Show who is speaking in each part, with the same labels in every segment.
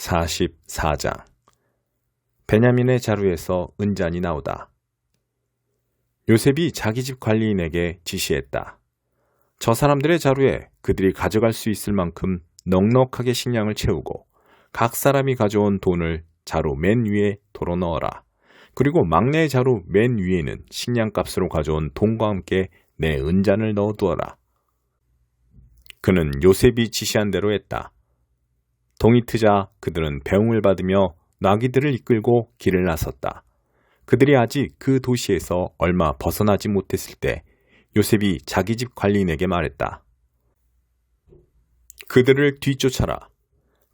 Speaker 1: 44장 베냐민의 자루에서 은잔이 나오다. 요셉이 자기 집 관리인에게 지시했다. 저 사람들의 자루에 그들이 가져갈 수 있을 만큼 넉넉하게 식량을 채우고 각 사람이 가져온 돈을 자루 맨 위에 도로 넣어라. 그리고 막내의 자루 맨 위에는 식량값으로 가져온 돈과 함께 내 은잔을 넣어두어라. 그는 요셉이 지시한 대로 했다. 동이 트자 그들은 배웅을 받으며 나귀들을 이끌고 길을 나섰다. 그들이 아직 그 도시에서 얼마 벗어나지 못했을 때 요셉이 자기 집 관리인에게 말했다. 그들을 뒤쫓아라.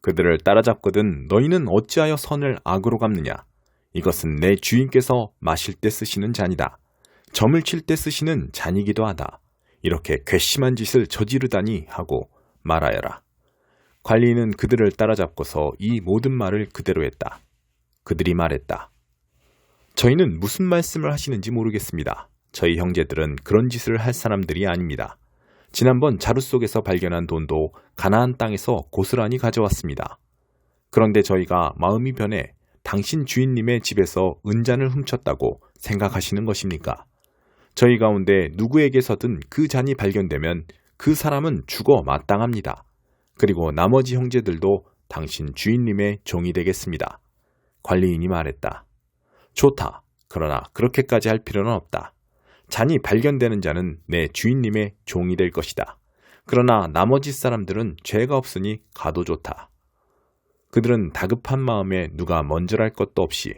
Speaker 1: 그들을 따라잡거든 너희는 어찌하여 선을 악으로 갚느냐. 이것은 내 주인께서 마실 때 쓰시는 잔이다. 점을 칠 때 쓰시는 잔이기도 하다. 이렇게 괘씸한 짓을 저지르다니 하고 말하여라. 관리인은 그들을 따라잡고서 이 모든 말을 그대로 했다. 그들이 말했다. 저희는 무슨 말씀을 하시는지 모르겠습니다. 저희 형제들은 그런 짓을 할 사람들이 아닙니다. 지난번 자루 속에서 발견한 돈도 가나안 땅에서 고스란히 가져왔습니다. 그런데 저희가 마음이 변해 당신 주인님의 집에서 은잔을 훔쳤다고 생각하시는 것입니까? 저희 가운데 누구에게서든 그 잔이 발견되면 그 사람은 죽어 마땅합니다. 그리고 나머지 형제들도 당신 주인님의 종이 되겠습니다. 관리인이 말했다. 좋다. 그러나 그렇게까지 할 필요는 없다. 잔이 발견되는 자는 내 주인님의 종이 될 것이다. 그러나 나머지 사람들은 죄가 없으니 가도 좋다. 그들은 다급한 마음에 누가 먼저랄 것도 없이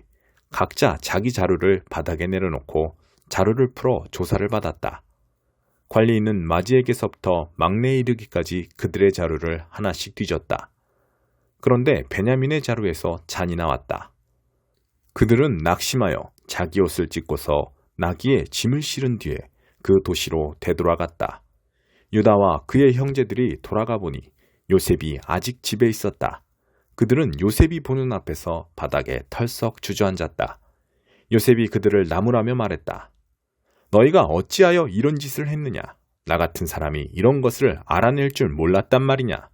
Speaker 1: 각자 자기 자루를 바닥에 내려놓고 자루를 풀어 조사를 받았다. 관리인은 마지에게서부터 막내에 이르기까지 그들의 자루를 하나씩 뒤졌다. 그런데 베냐민의 자루에서 잔이 나왔다. 그들은 낙심하여 자기 옷을 찢고서 나귀에 짐을 실은 뒤에 그 도시로 되돌아갔다. 유다와 그의 형제들이 돌아가 보니 요셉이 아직 집에 있었다. 그들은 요셉이 보는 앞에서 바닥에 털썩 주저앉았다. 요셉이 그들을 나무라며 말했다. 너희가 어찌하여 이런 짓을 했느냐? 나 같은 사람이 이런 것을 알아낼 줄 몰랐단 말이냐?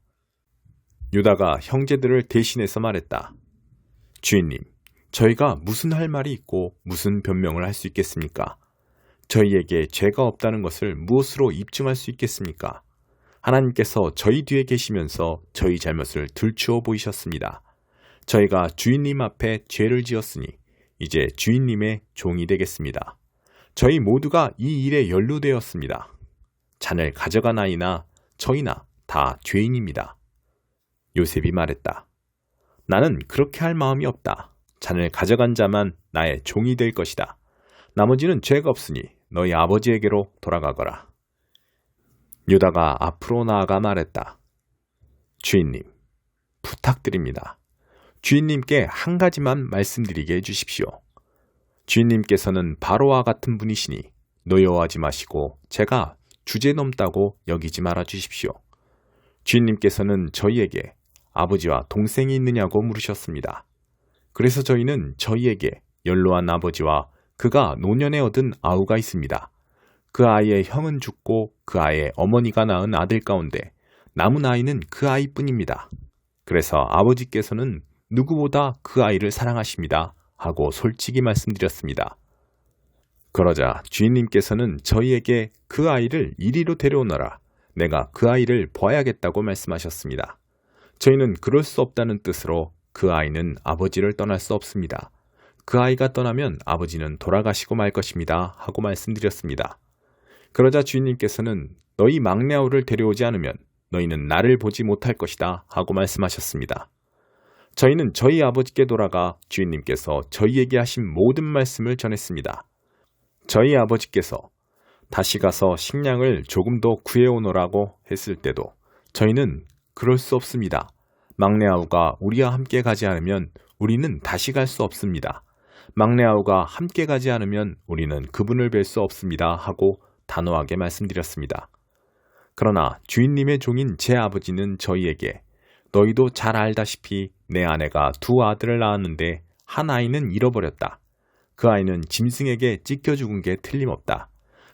Speaker 1: 유다가 형제들을 대신해서 말했다. 주인님, 저희가 무슨 할 말이 있고 무슨 변명을 할 수 있겠습니까? 저희에게 죄가 없다는 것을 무엇으로 입증할 수 있겠습니까? 하나님께서 저희 뒤에 계시면서 저희 잘못을 들추어 보이셨습니다. 저희가 주인님 앞에 죄를 지었으니 이제 주인님의 종이 되겠습니다. 저희 모두가 이 일에 연루되었습니다. 잔을 가져간 아이나 저희나 다 죄인입니다. 요셉이 말했다. 나는 그렇게 할 마음이 없다. 잔을 가져간 자만 나의 종이 될 것이다. 나머지는 죄가 없으니 너희 아버지에게로 돌아가거라. 유다가 앞으로 나아가 말했다. 주인님, 부탁드립니다. 주인님께 한 가지만 말씀드리게 해주십시오. 주인님께서는 바로와 같은 분이시니 노여워하지 마시고 제가 주제 넘다고 여기지 말아 주십시오. 주인님께서는 저희에게 아버지와 동생이 있느냐고 물으셨습니다. 그래서 저희는 저희에게 연로한 아버지와 그가 노년에 얻은 아우가 있습니다. 그 아이의 형은 죽고 그 아이의 어머니가 낳은 아들 가운데 남은 아이는 그 아이뿐입니다. 그래서 아버지께서는 누구보다 그 아이를 사랑하십니다. 하고 솔직히 말씀드렸습니다. 그러자 주인님께서는 저희에게 그 아이를 이리로 데려오너라. 내가 그 아이를 보아야겠다고 말씀하셨습니다. 저희는 그럴 수 없다는 뜻으로 그 아이는 아버지를 떠날 수 없습니다. 그 아이가 떠나면 아버지는 돌아가시고 말 것입니다. 하고 말씀드렸습니다. 그러자 주인님께서는 너희 막내 아우를 데려오지 않으면 너희는 나를 보지 못할 것이다. 하고 말씀하셨습니다. 저희는 저희 아버지께 돌아가 주인님께서 저희에게 하신 모든 말씀을 전했습니다. 저희 아버지께서 다시 가서 식량을 조금 더 구해오너라고 했을 때도 저희는 그럴 수 없습니다. 막내 아우가 우리와 함께 가지 않으면 우리는 다시 갈 수 없습니다. 막내 아우가 함께 가지 않으면 우리는 그분을 뵐 수 없습니다. 하고 단호하게 말씀드렸습니다. 그러나 주인님의 종인 제 아버지는 저희에게 너희도 잘 알다시피 내 아내가 두 아들을 낳았는데 한 아이는 잃어버렸다. 그 아이는 짐승에게 찢겨 죽은 게 틀림없다.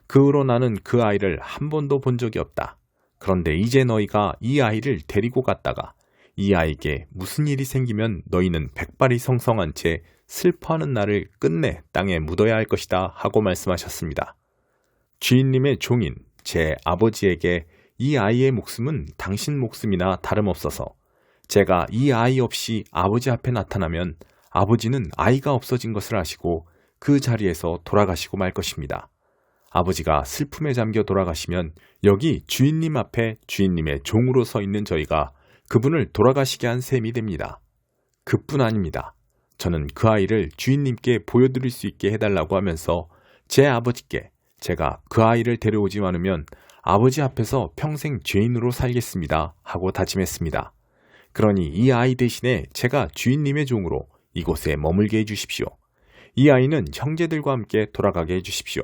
Speaker 1: 그 후로 나는 그 아이를 한 번도 본 적이 없다. 그런데 이제 너희가 이 아이를 데리고 갔다가 이 아이에게 무슨 일이 생기면 너희는 백발이 성성한 채 슬퍼하는 날을 끝내 땅에 묻어야 할 것이다 하고 말씀하셨습니다. 주인님의 종인 제 아버지에게 이 아이의 목숨은 당신 목숨이나 다름없어서 제가 이 아이 없이 아버지 앞에 나타나면 아버지는 아이가 없어진 것을 아시고 그 자리에서 돌아가시고 말 것입니다. 아버지가 슬픔에 잠겨 돌아가시면 여기 주인님 앞에 주인님의 종으로 서 있는 저희가 그분을 돌아가시게 한 셈이 됩니다. 그뿐 아닙니다. 저는 그 아이를 주인님께 보여드릴 수 있게 해달라고 하면서 제 아버지께 제가 그 아이를 데려오지 않으면 아버지 앞에서 평생 죄인으로 살겠습니다 하고 다짐했습니다. 그러니 이 아이 대신에 제가 주인님의 종으로 이곳에 머물게 해주십시오. 이 아이는 형제들과 함께 돌아가게 해주십시오.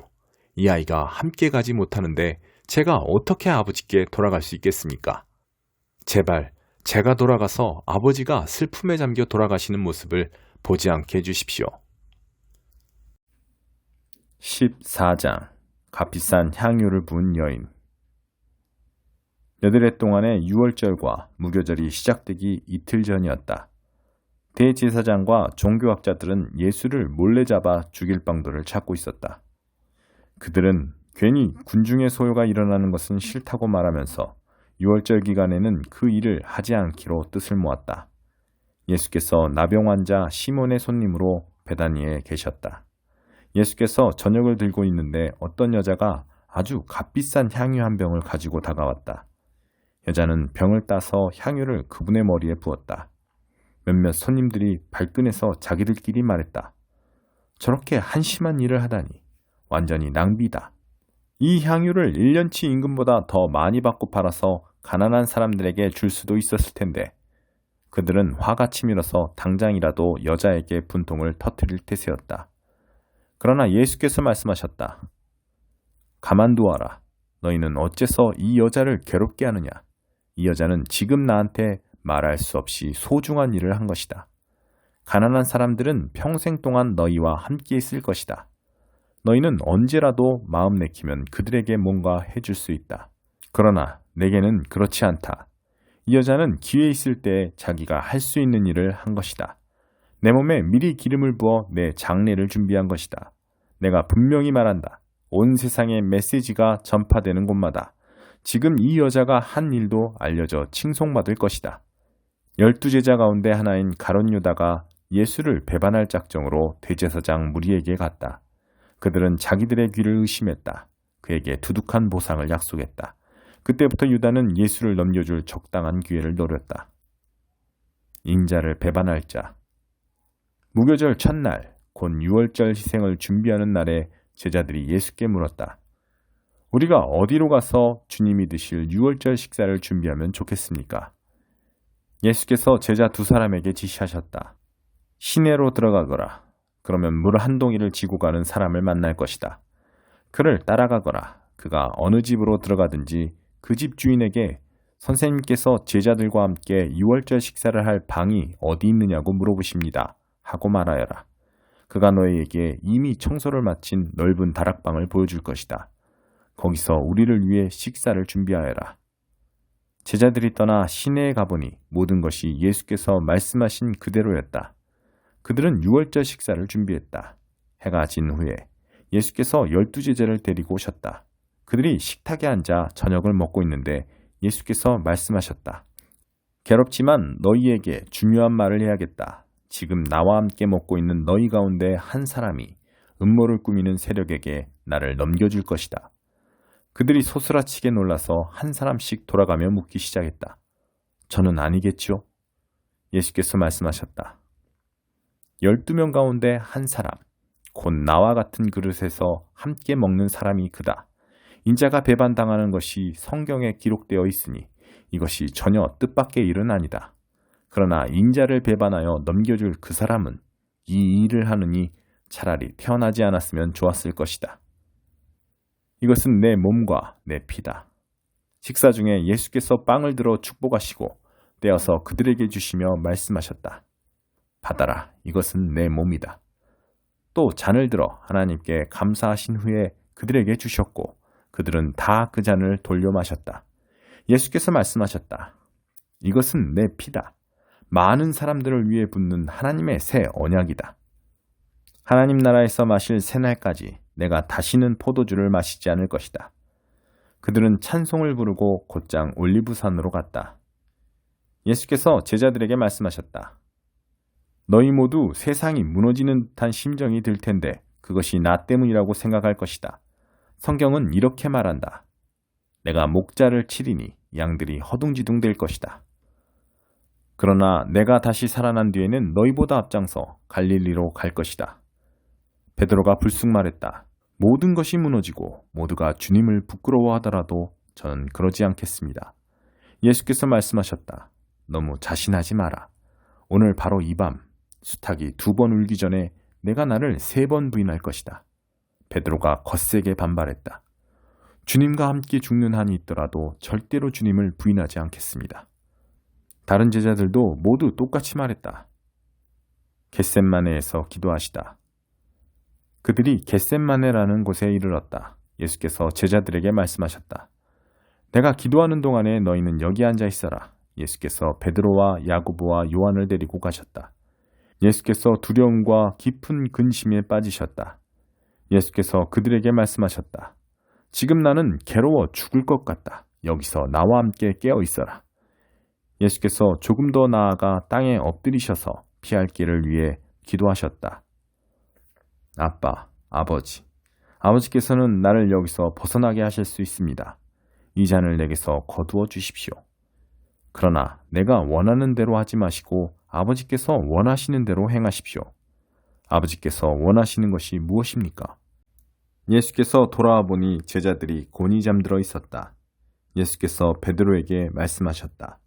Speaker 1: 이 아이가 함께 가지 못하는데 제가 어떻게 아버지께 돌아갈 수 있겠습니까? 제발 제가 돌아가서 아버지가 슬픔에 잠겨 돌아가시는 모습을 보지 않게 해주십시오. 14장 값비싼 향유를 부은 여인. 몇 해 동안의 유월절과 무교절이 시작되기 이틀 전이었다. 대제사장과 종교학자들은 예수를 몰래 잡아 죽일 방도를 찾고 있었다. 그들은 괜히 군중의 소요가 일어나는 것은 싫다고 말하면서 유월절 기간에는 그 일을 하지 않기로 뜻을 모았다. 예수께서 나병 환자 시몬의 손님으로 베다니에 계셨다. 예수께서 저녁을 들고 있는데 어떤 여자가 아주 값비싼 향유 한 병을 가지고 다가왔다. 여자는 병을 따서 향유를 그분의 머리에 부었다. 몇몇 손님들이 발끈해서 자기들끼리 말했다. 저렇게 한심한 일을 하다니 완전히 낭비다. 이 향유를 1년치 임금보다 더 많이 받고 팔아서 가난한 사람들에게 줄 수도 있었을 텐데. 그들은 화가 치밀어서 당장이라도 여자에게 분통을 터뜨릴 태세였다. 그러나 예수께서 말씀하셨다. 가만두어라. 너희는 어째서 이 여자를 괴롭게 하느냐. 이 여자는 지금 나한테 말할 수 없이 소중한 일을 한 것이다. 가난한 사람들은 평생 동안 너희와 함께 있을 것이다. 너희는 언제라도 마음 내키면 그들에게 뭔가 해줄 수 있다. 그러나 내게는 그렇지 않다. 이 여자는 기회 있을 때 자기가 할 수 있는 일을 한 것이다. 내 몸에 미리 기름을 부어 내 장례를 준비한 것이다. 내가 분명히 말한다. 온 세상에 메시지가 전파되는 곳마다 지금 이 여자가 한 일도 알려져 칭송받을 것이다. 12제자 가운데 하나인 가룟 유다가 예수를 배반할 작정으로 대제사장 무리에게 갔다. 그들은 자기들의 귀를 의심했다. 그에게 두둑한 보상을 약속했다. 그때부터 유다는 예수를 넘겨줄 적당한 기회를 노렸다. 인자를 배반할 자. 무교절 첫날, 곧 유월절 희생을 준비하는 날에 제자들이 예수께 물었다. 우리가 어디로 가서 주님이 드실 유월절 식사를 준비하면 좋겠습니까? 예수께서 제자 두 사람에게 지시하셨다. 시내로 들어가거라. 그러면 물 한 동이를 지고 가는 사람을 만날 것이다. 그를 따라가거라. 그가 어느 집으로 들어가든지 그 집 주인에게 선생님께서 제자들과 함께 유월절 식사를 할 방이 어디 있느냐고 물어보십니다. 하고 말하여라. 그가 너희에게 이미 청소를 마친 넓은 다락방을 보여줄 것이다. 거기서 우리를 위해 식사를 준비하여라. 제자들이 떠나 시내에 가보니 모든 것이 예수께서 말씀하신 그대로였다. 그들은 유월절 식사를 준비했다. 해가 진 후에 예수께서 12제자를 데리고 오셨다. 그들이 식탁에 앉아 저녁을 먹고 있는데 예수께서 말씀하셨다. 괴롭지만 너희에게 중요한 말을 해야겠다. 지금 나와 함께 먹고 있는 너희 가운데 한 사람이 음모를 꾸미는 세력에게 나를 넘겨줄 것이다. 그들이 소스라치게 놀라서 한 사람씩 돌아가며 묻기 시작했다. 저는 아니겠지요? 예수께서 말씀하셨다. 12명 가운데 한 사람, 곧 나와 같은 그릇에서 함께 먹는 사람이 그다. 인자가 배반당하는 것이 성경에 기록되어 있으니 이것이 전혀 뜻밖의 일은 아니다. 그러나 인자를 배반하여 넘겨줄 그 사람은 이 일을 하느니 차라리 태어나지 않았으면 좋았을 것이다. 이것은 내 몸과 내 피다. 식사 중에 예수께서 빵을 들어 축복하시고 떼어서 그들에게 주시며 말씀하셨다. 받아라, 이것은 내 몸이다. 또 잔을 들어 하나님께 감사하신 후에 그들에게 주셨고 그들은 다 그 잔을 돌려 마셨다. 예수께서 말씀하셨다. 이것은 내 피다. 많은 사람들을 위해 붓는 하나님의 새 언약이다. 하나님 나라에서 마실 새날까지 내가 다시는 포도주를 마시지 않을 것이다. 그들은 찬송을 부르고 곧장 올리브산으로 갔다. 예수께서 제자들에게 말씀하셨다. 너희 모두 세상이 무너지는 듯한 심정이 들 텐데 그것이 나 때문이라고 생각할 것이다. 성경은 이렇게 말한다. 내가 목자를 치리니 양들이 허둥지둥 될 것이다. 그러나 내가 다시 살아난 뒤에는 너희보다 앞장서 갈릴리로 갈 것이다. 베드로가 불쑥 말했다. 모든 것이 무너지고 모두가 주님을 부끄러워하더라도 저는 그러지 않겠습니다. 예수께서 말씀하셨다. 너무 자신하지 마라. 오늘 바로 이 밤 수탉이 2번 울기 전에 내가 나를 3번 부인할 것이다. 베드로가 거세게 반발했다. 주님과 함께 죽는 한이 있더라도 절대로 주님을 부인하지 않겠습니다. 다른 제자들도 모두 똑같이 말했다. 겟셋마네에서 기도하시다. 그들이 겟셋마네라는 곳에 이르렀다. 예수께서 제자들에게 말씀하셨다. 내가 기도하는 동안에 너희는 여기 앉아 있어라. 예수께서 베드로와 야고보와 요한을 데리고 가셨다. 예수께서 두려움과 깊은 근심에 빠지셨다. 예수께서 그들에게 말씀하셨다. 지금 나는 괴로워 죽을 것 같다. 여기서 나와 함께 깨어 있어라. 예수께서 조금 더 나아가 땅에 엎드리셔서 피할 길을 위해 기도하셨다. 아빠, 아버지, 아버지께서는 나를 여기서 벗어나게 하실 수 있습니다. 이 잔을 내게서 거두어 주십시오. 그러나 내가 원하는 대로 하지 마시고 아버지께서 원하시는 대로 행하십시오. 아버지께서 원하시는 것이 무엇입니까? 예수께서 돌아와 보니 제자들이 곤히 잠들어 있었다. 예수께서 베드로에게 말씀하셨다.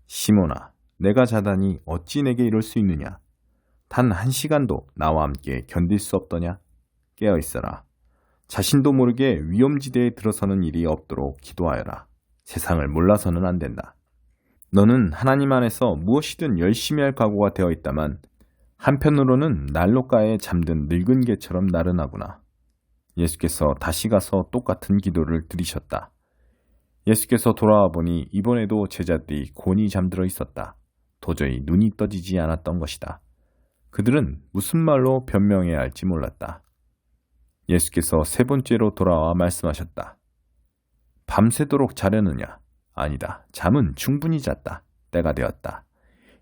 Speaker 1: 시몬아, 내가 자다니 어찌 내게 이럴 수 있느냐? 단 1시간도 나와 함께 견딜 수 없더냐? 깨어 있어라. 자신도 모르게 위험지대에 들어서는 일이 없도록 기도하여라. 세상을 몰라서는 안 된다. 너는 하나님 안에서 무엇이든 열심히 할 각오가 되어 있다만 한편으로는 난로가에 잠든 늙은 개처럼 나른하구나. 예수께서 다시 가서 똑같은 기도를 드리셨다. 예수께서 돌아와 보니 이번에도 제자들이 곤히 잠들어 있었다. 도저히 눈이 떠지지 않았던 것이다. 그들은 무슨 말로 변명해야 할지 몰랐다. 예수께서 3번째로 돌아와 말씀하셨다. 밤새도록 자려느냐? 아니다. 잠은 충분히 잤다. 때가 되었다.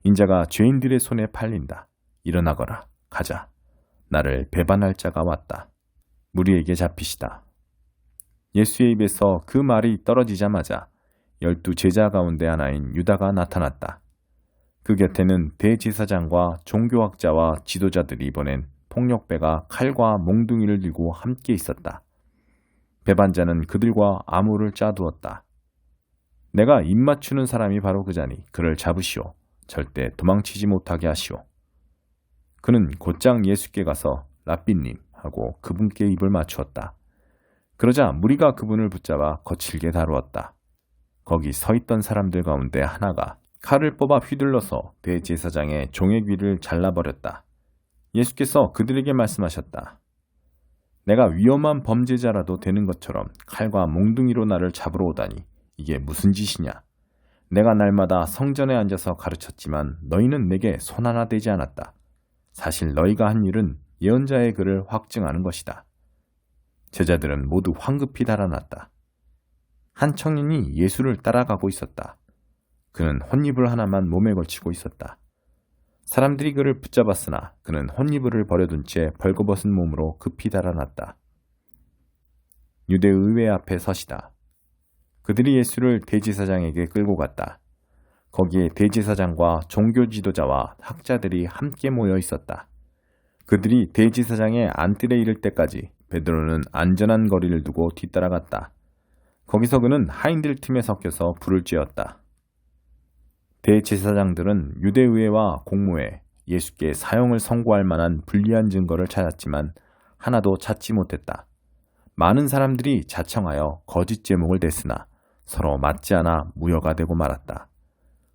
Speaker 1: 인자가 죄인들의 손에 팔린다. 일어나거라. 가자. 나를 배반할 자가 왔다. 무리에게 잡히시다. 예수의 입에서 그 말이 떨어지자마자 12 제자 가운데 하나인 유다가 나타났다. 그 곁에는 대제사장과 종교학자와 지도자들이 보낸 폭력배가 칼과 몽둥이를 들고 함께 있었다. 배반자는 그들과 암호를 짜두었다. 내가 입맞추는 사람이 바로 그자니 그를 잡으시오. 절대 도망치지 못하게 하시오. 그는 곧장 예수께 가서 랍비님 하고 그분께 입을 맞추었다. 그러자 무리가 그분을 붙잡아 거칠게 다루었다. 거기 서 있던 사람들 가운데 하나가 칼을 뽑아 휘둘러서 대제사장의 종의 귀를 잘라버렸다. 예수께서 그들에게 말씀하셨다. 내가 위험한 범죄자라도 되는 것처럼 칼과 몽둥이로 나를 잡으러 오다니 이게 무슨 짓이냐? 내가 날마다 성전에 앉아서 가르쳤지만 너희는 내게 손 하나 대지 않았다. 사실 너희가 한 일은 예언자의 글을 확증하는 것이다. 제자들은 모두 황급히 달아났다. 한 청년이 예수를 따라가고 있었다. 그는 혼이불 하나만 몸에 걸치고 있었다. 사람들이 그를 붙잡았으나 그는 혼이불을 버려둔 채 벌거벗은 몸으로 급히 달아났다. 유대 의회 앞에 서시다. 그들이 예수를 대제사장에게 끌고 갔다. 거기에 대제사장과 종교 지도자와 학자들이 함께 모여 있었다. 그들이 대제사장의 안뜰에 이를 때까지 베드로는 안전한 거리를 두고 뒤따라갔다. 거기서 그는 하인들 틈에 섞여서 불을 쬐었다. 대제사장들은 유대의회와 공무에 예수께 사형을 선고할 만한 불리한 증거를 찾았지만 하나도 찾지 못했다. 많은 사람들이 자청하여 거짓 제목을 댔으나 서로 맞지 않아 무효가 되고 말았다.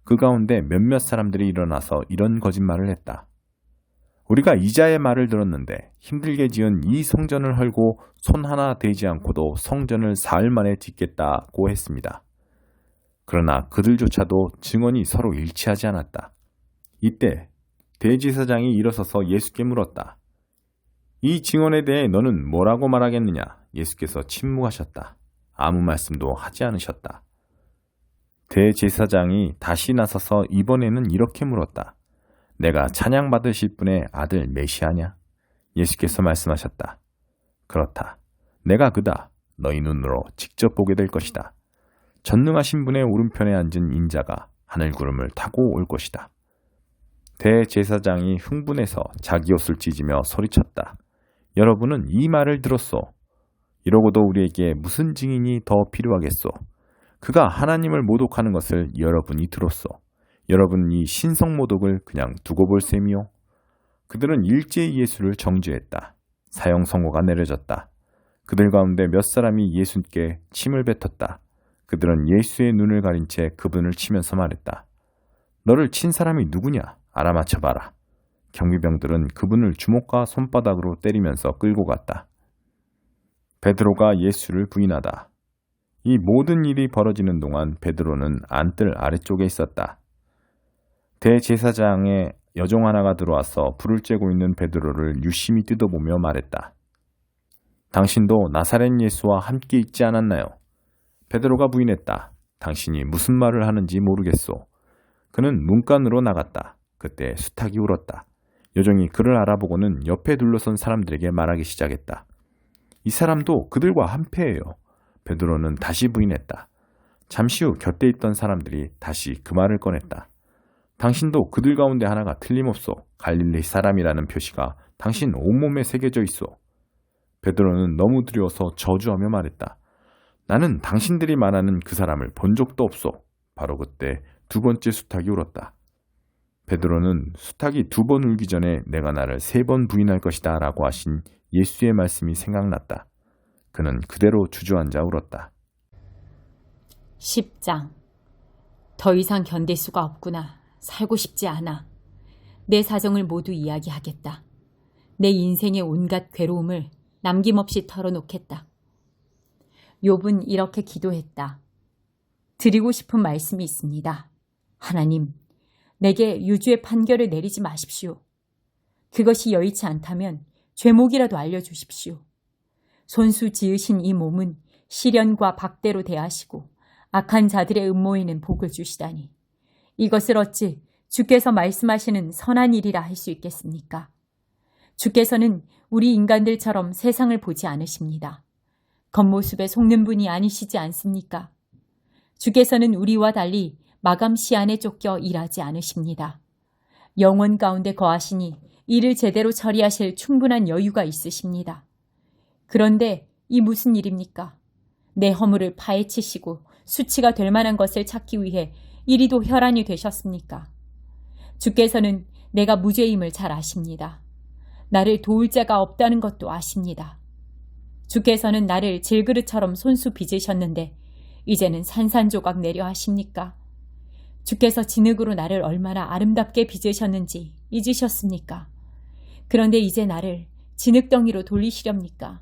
Speaker 1: 그 가운데 몇몇 사람들이 일어나서 이런 거짓말을 했다. 우리가 이자의 말을 들었는데 힘들게 지은 이 성전을 헐고 손 하나 대지 않고도 성전을 사흘 만에 짓겠다고 했습니다. 그러나 그들조차도 증언이 서로 일치하지 않았다. 이때 대제사장이 일어서서 예수께 물었다. 이 증언에 대해 너는 뭐라고 말하겠느냐? 예수께서 침묵하셨다. 아무 말씀도 하지 않으셨다. 대제사장이 다시 나서서 이번에는 이렇게 물었다. 내가 찬양받으실 분의 아들 메시아냐? 예수께서 말씀하셨다. 그렇다. 내가 그다. 너희 눈으로 직접 보게 될 것이다. 전능하신 분의 오른편에 앉은 인자가 하늘 구름을 타고 올 것이다. 대제사장이 흥분해서 자기 옷을 찢으며 소리쳤다. 여러분은 이 말을 들었소. 이러고도 우리에게 무슨 증인이 더 필요하겠소? 그가 하나님을 모독하는 것을 여러분이 들었소. 여러분 이 신성 모독을 그냥 두고 볼 셈이요? 그들은 일제히 예수를 정죄했다. 사형 선고가 내려졌다. 그들 가운데 몇 사람이 예수께 침을 뱉었다. 그들은 예수의 눈을 가린 채 그분을 치면서 말했다. 너를 친 사람이 누구냐? 알아맞혀봐라. 경비병들은 그분을 주먹과 손바닥으로 때리면서 끌고 갔다. 베드로가 예수를 부인하다. 이 모든 일이 벌어지는 동안 베드로는 안뜰 아래쪽에 있었다. 대제사장의 여종 하나가 들어와서 불을 쬐고 있는 베드로를 유심히 뜯어보며 말했다. 당신도 나사렛 예수와 함께 있지 않았나요? 베드로가 부인했다. 당신이 무슨 말을 하는지 모르겠소. 그는 문간으로 나갔다. 그때 수탉이 울었다. 여종이 그를 알아보고는 옆에 둘러선 사람들에게 말하기 시작했다. 이 사람도 그들과 한패예요. 베드로는 다시 부인했다. 잠시 후 곁에 있던 사람들이 다시 그 말을 꺼냈다. 당신도 그들 가운데 하나가 틀림없소. 갈릴리 사람이라는 표시가 당신 온몸에 새겨져 있소. 베드로는 너무 두려워서 저주하며 말했다. 나는 당신들이 말하는 그 사람을 본 적도 없소. 바로 그때 두 번째 수탉이 울었다. 베드로는 수탉이 2번 울기 전에 내가 나를 3번 부인할 것이다 라고 하신 예수의 말씀이 생각났다. 그는 그대로 주저앉아 울었다.
Speaker 2: 10장. 더 이상 견딜 수가 없구나. 살고 싶지 않아. 내 사정을 모두 이야기하겠다. 내 인생의 온갖 괴로움을 남김없이 털어놓겠다. 욥은 이렇게 기도했다. 드리고 싶은 말씀이 있습니다. 하나님, 내게 유죄의 판결을 내리지 마십시오. 그것이 여의치 않다면 죄목이라도 알려주십시오. 손수 지으신 이 몸은 시련과 박대로 대하시고 악한 자들의 음모에는 복을 주시다니 이것을 어찌 주께서 말씀하시는 선한 일이라 할 수 있겠습니까? 주께서는 우리 인간들처럼 세상을 보지 않으십니다. 겉모습에 속는 분이 아니시지 않습니까? 주께서는 우리와 달리 마감 시한에 쫓겨 일하지 않으십니다. 영원 가운데 거하시니 일을 제대로 처리하실 충분한 여유가 있으십니다. 그런데 이 무슨 일입니까? 내 허물을 파헤치시고 수치가 될 만한 것을 찾기 위해 이리도 혈안이 되셨습니까? 주께서는 내가 무죄임을 잘 아십니다. 나를 도울 자가 없다는 것도 아십니다. 주께서는 나를 질그릇처럼 손수 빚으셨는데 이제는 산산조각 내려 하십니까? 주께서 진흙으로 나를 얼마나 아름답게 빚으셨는지 잊으셨습니까? 그런데 이제 나를 진흙덩이로 돌리시렵니까?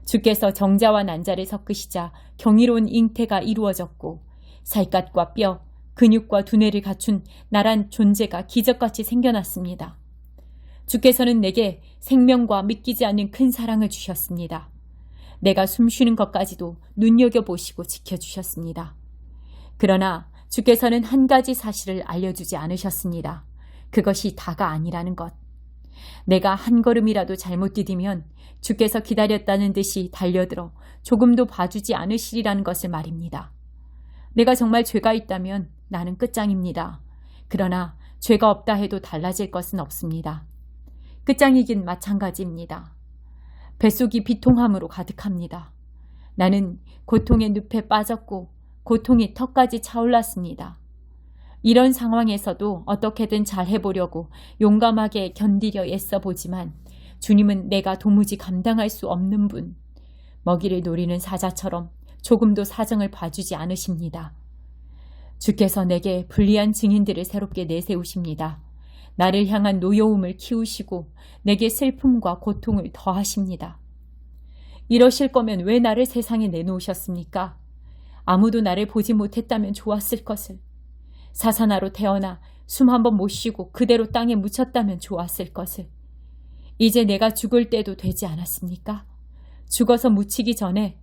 Speaker 2: 주께서 정자와 난자를 섞으시자 경이로운 잉태가 이루어졌고 살갗과 뼈, 근육과 두뇌를 갖춘 나란 존재가 기적같이 생겨났습니다. 주께서는 내게 생명과 믿기지 않는 큰 사랑을 주셨습니다. 내가 숨쉬는 것까지도 눈여겨보시고 지켜주셨습니다. 그러나 주께서는 한 가지 사실을 알려주지 않으셨습니다. 그것이 다가 아니라는 것. 내가 한 걸음이라도 잘못 디디면 주께서 기다렸다는 듯이 달려들어 조금도 봐주지 않으시리라는 것을 말입니다. 내가 정말 죄가 있다면 나는 끝장입니다. 그러나 죄가 없다 해도 달라질 것은 없습니다. 끝장이긴 마찬가지입니다. 뱃속이 비통함으로 가득합니다. 나는 고통의 늪에 빠졌고 고통이 턱까지 차올랐습니다. 이런 상황에서도 어떻게든 잘 해보려고 용감하게 견디려 애써보지만 주님은 내가 도무지 감당할 수 없는 분, 먹이를 노리는 사자처럼 조금도 사정을 봐주지 않으십니다. 주께서 내게 불리한 증인들을 새롭게 내세우십니다. 나를 향한 노여움을 키우시고 내게 슬픔과 고통을 더하십니다. 이러실 거면 왜 나를 세상에 내놓으셨습니까? 아무도 나를 보지 못했다면 좋았을 것을. 사사나로 태어나 숨 한 번 못 쉬고 그대로 땅에 묻혔다면 좋았을 것을. 이제 내가 죽을 때도 되지 않았습니까? 죽어서 묻히기 전에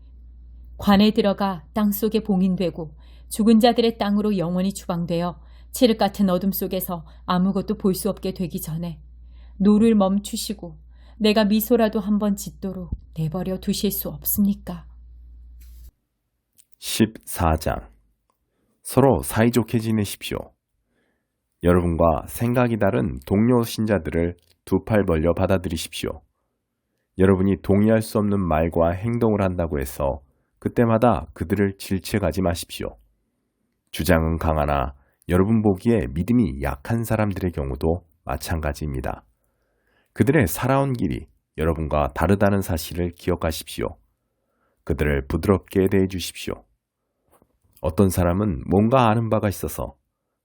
Speaker 2: 관에 들어가 땅속에 봉인되고 죽은 자들의 땅으로 영원히 추방되어 칠흑 같은 어둠 속에서 아무것도 볼 수 없게 되기 전에 노를 멈추시고 내가 미소라도 한번 짓도록 내버려 두실 수 없습니까?
Speaker 1: 14장. 서로 사이좋게 지내십시오. 여러분과 생각이 다른 동료 신자들을 두 팔 벌려 받아들이십시오. 여러분이 동의할 수 없는 말과 행동을 한다고 해서 그때마다 그들을 질책하지 마십시오. 주장은 강하나 여러분 보기에 믿음이 약한 사람들의 경우도 마찬가지입니다. 그들의 살아온 길이 여러분과 다르다는 사실을 기억하십시오. 그들을 부드럽게 대해 주십시오. 어떤 사람은 뭔가 아는 바가 있어서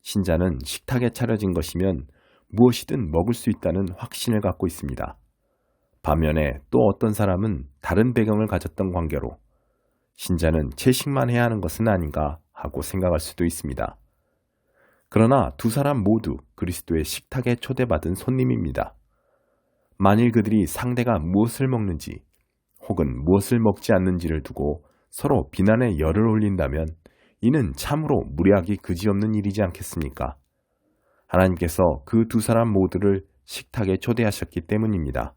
Speaker 1: 신자는 식탁에 차려진 것이면 무엇이든 먹을 수 있다는 확신을 갖고 있습니다. 반면에 또 어떤 사람은 다른 배경을 가졌던 관계로 신자는 채식만 해야 하는 것은 아닌가 하고 생각할 수도 있습니다. 그러나 두 사람 모두 그리스도의 식탁에 초대받은 손님입니다. 만일 그들이 상대가 무엇을 먹는지 혹은 무엇을 먹지 않는지를 두고 서로 비난의 열을 올린다면 이는 참으로 무례하기 그지없는 일이지 않겠습니까? 하나님께서 그 두 사람 모두를 식탁에 초대하셨기 때문입니다.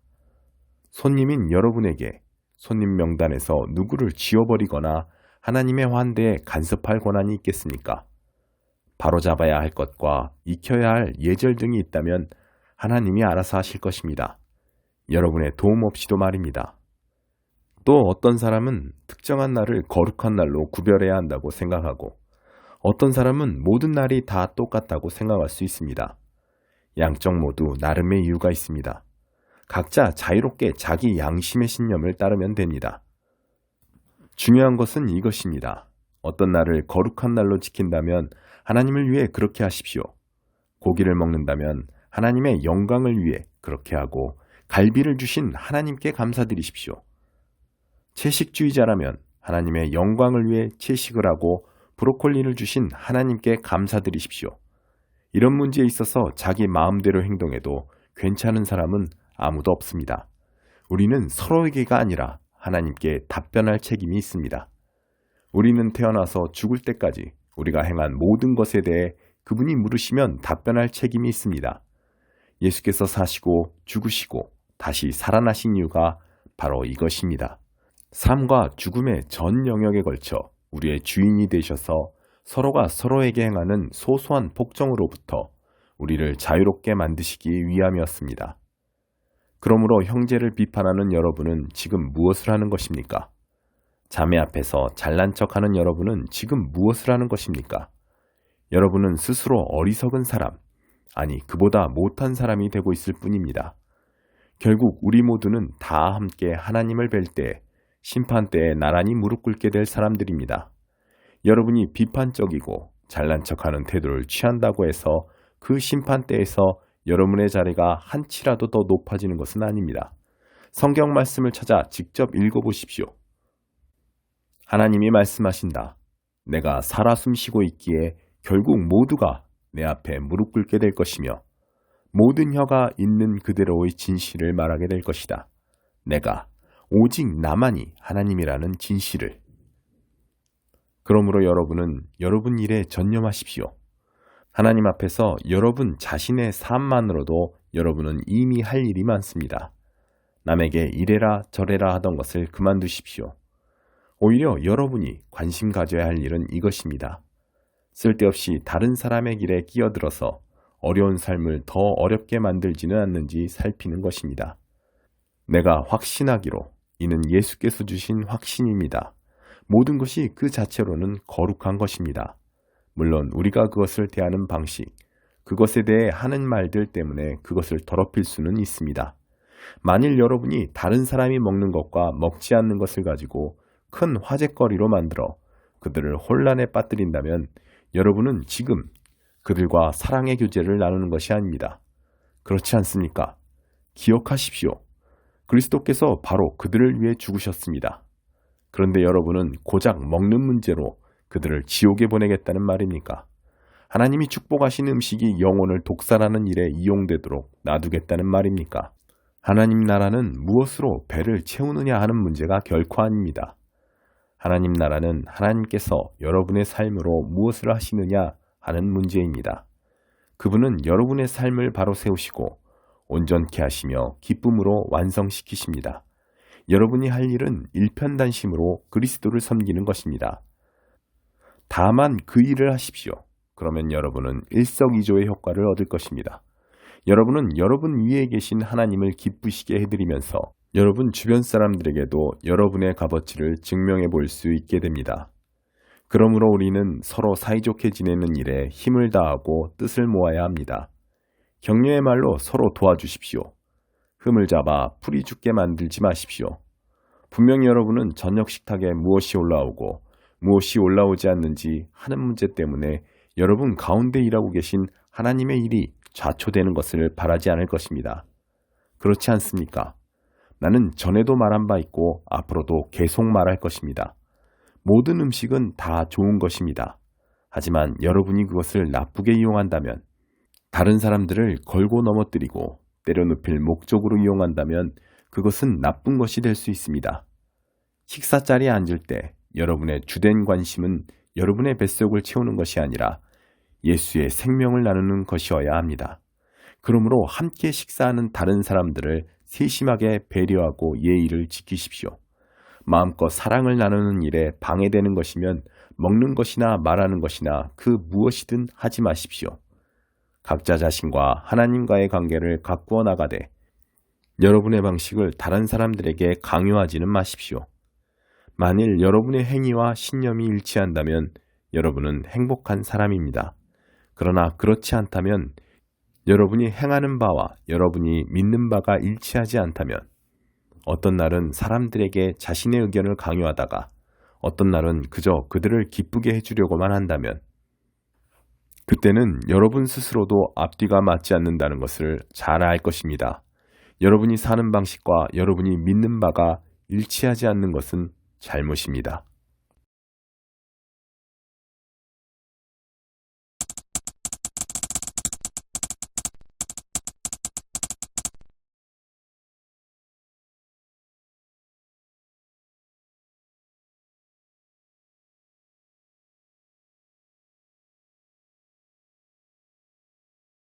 Speaker 1: 손님인 여러분에게 손님 명단에서 누구를 지워버리거나 하나님의 환대에 간섭할 권한이 있겠습니까? 바로잡아야 할 것과 익혀야 할 예절 등이 있다면 하나님이 알아서 하실 것입니다. 여러분의 도움 없이도 말입니다. 또 어떤 사람은 특정한 날을 거룩한 날로 구별해야 한다고 생각하고 어떤 사람은 모든 날이 다 똑같다고 생각할 수 있습니다. 양쪽 모두 나름의 이유가 있습니다. 각자 자유롭게 자기 양심의 신념을 따르면 됩니다. 중요한 것은 이것입니다. 어떤 날을 거룩한 날로 지킨다면 하나님을 위해 그렇게 하십시오. 고기를 먹는다면 하나님의 영광을 위해 그렇게 하고 갈비를 주신 하나님께 감사드리십시오. 채식주의자라면 하나님의 영광을 위해 채식을 하고 브로콜리를 주신 하나님께 감사드리십시오. 이런 문제에 있어서 자기 마음대로 행동해도 괜찮은 사람은 아무도 없습니다. 우리는 서로에게가 아니라 하나님께 답변할 책임이 있습니다. 우리는 태어나서 죽을 때까지 우리가 행한 모든 것에 대해 그분이 물으시면 답변할 책임이 있습니다. 예수께서 사시고 죽으시고 다시 살아나신 이유가 바로 이것입니다. 삶과 죽음의 전 영역에 걸쳐 우리의 주인이 되셔서 서로가 서로에게 행하는 소소한 복종으로부터 우리를 자유롭게 만드시기 위함이었습니다. 그러므로 형제를 비판하는 여러분은 지금 무엇을 하는 것입니까? 자매 앞에서 잘난 척하는 여러분은 지금 무엇을 하는 것입니까? 여러분은 스스로 어리석은 사람, 아니 그보다 못한 사람이 되고 있을 뿐입니다. 결국 우리 모두는 다 함께 하나님을 뵐 때 심판 때에 나란히 무릎 꿇게 될 사람들입니다. 여러분이 비판적이고 잘난 척하는 태도를 취한다고 해서 그 심판 때에서 여러분의 자리가 한치라도 더 높아지는 것은 아닙니다. 성경 말씀을 찾아 직접 읽어보십시오. 하나님이 말씀하신다. 내가 살아 숨쉬고 있기에 결국 모두가 내 앞에 무릎 꿇게 될 것이며 모든 혀가 있는 그대로의 진실을 말하게 될 것이다. 내가 오직 나만이 하나님이라는 진실을. 그러므로 여러분은 여러분 일에 전념하십시오. 하나님 앞에서 여러분 자신의 삶만으로도 여러분은 이미 할 일이 많습니다. 남에게 이래라 저래라 하던 것을 그만두십시오. 오히려 여러분이 관심 가져야 할 일은 이것입니다. 쓸데없이 다른 사람의 길에 끼어들어서 어려운 삶을 더 어렵게 만들지는 않는지 살피는 것입니다. 내가 확신하기로 이는 예수께서 주신 확신입니다. 모든 것이 그 자체로는 거룩한 것입니다. 물론 우리가 그것을 대하는 방식, 그것에 대해 하는 말들 때문에 그것을 더럽힐 수는 있습니다. 만일 여러분이 다른 사람이 먹는 것과 먹지 않는 것을 가지고 큰 화제거리로 만들어 그들을 혼란에 빠뜨린다면 여러분은 지금 그들과 사랑의 교제를 나누는 것이 아닙니다. 그렇지 않습니까? 기억하십시오. 그리스도께서 바로 그들을 위해 죽으셨습니다. 그런데 여러분은 고작 먹는 문제로 그들을 지옥에 보내겠다는 말입니까? 하나님이 축복하신 음식이 영혼을 독살하는 일에 이용되도록 놔두겠다는 말입니까? 하나님 나라는 무엇으로 배를 채우느냐 하는 문제가 결코 아닙니다. 하나님 나라는 하나님께서 여러분의 삶으로 무엇을 하시느냐 하는 문제입니다. 그분은 여러분의 삶을 바로 세우시고 온전케 하시며 기쁨으로 완성시키십니다. 여러분이 할 일은 일편단심으로 그리스도를 섬기는 것입니다. 다만 그 일을 하십시오. 그러면 여러분은 일석이조의 효과를 얻을 것입니다. 여러분은 여러분 위에 계신 하나님을 기쁘시게 해드리면서 여러분 주변 사람들에게도 여러분의 값어치를 증명해 볼 수 있게 됩니다. 그러므로 우리는 서로 사이좋게 지내는 일에 힘을 다하고 뜻을 모아야 합니다. 격려의 말로 서로 도와주십시오. 흠을 잡아 풀이 죽게 만들지 마십시오. 분명히 여러분은 저녁 식탁에 무엇이 올라오고 무엇이 올라오지 않는지 하는 문제 때문에 여러분 가운데 일하고 계신 하나님의 일이 좌초되는 것을 바라지 않을 것입니다. 그렇지 않습니까? 나는 전에도 말한 바 있고 앞으로도 계속 말할 것입니다. 모든 음식은 다 좋은 것입니다. 하지만 여러분이 그것을 나쁘게 이용한다면, 다른 사람들을 걸고 넘어뜨리고 때려눕힐 목적으로 이용한다면 그것은 나쁜 것이 될 수 있습니다. 식사 자리에 앉을 때 여러분의 주된 관심은 여러분의 뱃속을 채우는 것이 아니라 예수의 생명을 나누는 것이어야 합니다. 그러므로 함께 식사하는 다른 사람들을 세심하게 배려하고 예의를 지키십시오. 마음껏 사랑을 나누는 일에 방해되는 것이면 먹는 것이나 말하는 것이나 그 무엇이든 하지 마십시오. 각자 자신과 하나님과의 관계를 가꾸어 나가되 여러분의 방식을 다른 사람들에게 강요하지는 마십시오. 만일 여러분의 행위와 신념이 일치한다면 여러분은 행복한 사람입니다. 그러나 그렇지 않다면, 여러분이 행하는 바와 여러분이 믿는 바가 일치하지 않다면, 어떤 날은 사람들에게 자신의 의견을 강요하다가 어떤 날은 그저 그들을 기쁘게 해주려고만 한다면, 그때는 여러분 스스로도 앞뒤가 맞지 않는다는 것을 잘 알 것입니다. 여러분이 사는 방식과 여러분이 믿는 바가 일치하지 않는 것은 잘못입니다.